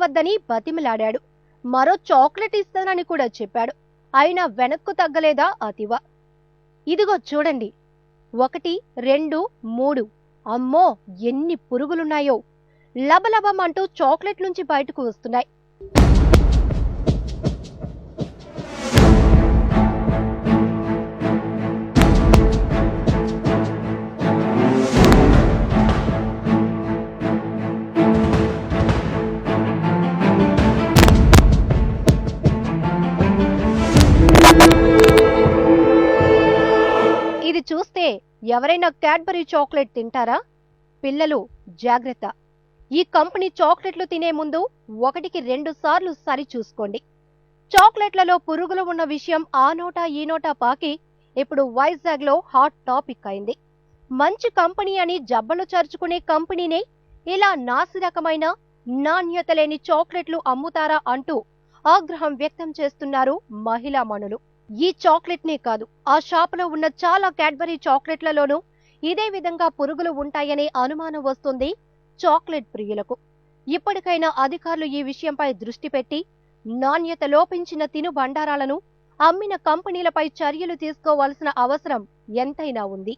ఇవ్వవద్దని బతిమిలాడాడు. మరో చాక్లెట్ ఇస్తానని కూడా చెప్పాడు. అయినా వెనక్కు తగ్గలేదా అతివ. ఇదిగో చూడండి, 1, 2, 3. అమ్మో, ఎన్ని పురుగులున్నాయో! లబలబమంటూ చాక్లెట్ నుంచి బయటకు వస్తున్నాయి. ఇది చూస్తే ఎవరైనా క్యాడ్బరీ చాక్లెట్ తింటారా? పిల్లలు జాగ్రత్త! ఈ కంపెనీ చాక్లెట్లు తినే ముందు 1కి 2 సార్లు సరి చూసుకోండి. చాక్లెట్లలో పురుగులు ఉన్న విషయం ఆ నోటా ఈ నోటా పాకి ఇప్పుడు వైజాగ్ లో హాట్ టాపిక్ అయింది. మంచి కంపెనీ అని జబ్బలు చరుచుకునే కంపెనీనే ఇలా నాసిరకమైన నాణ్యత లేని చాక్లెట్లు అమ్ముతారా అంటూ ఆగ్రహం వ్యక్తం చేస్తున్నారు మహిళా మణులు. ఈ చాక్లెట్ నే కాదు, ఆ షాపులో ఉన్న చాలా క్యాడ్బరీ చాక్లెట్లలోనూ ఇదే విధంగా పురుగులు ఉంటాయనే అనుమానం వస్తుంది చాక్లెట్ ప్రియులకు. ఇప్పటికైనా అధికారులు ఈ విషయంపై దృష్టి పెట్టి నాణ్యత లోపించిన తినుబండారాలను అమ్మిన కంపెనీలపై చర్యలు తీసుకోవాల్సిన అవసరం ఎంతైనా ఉంది.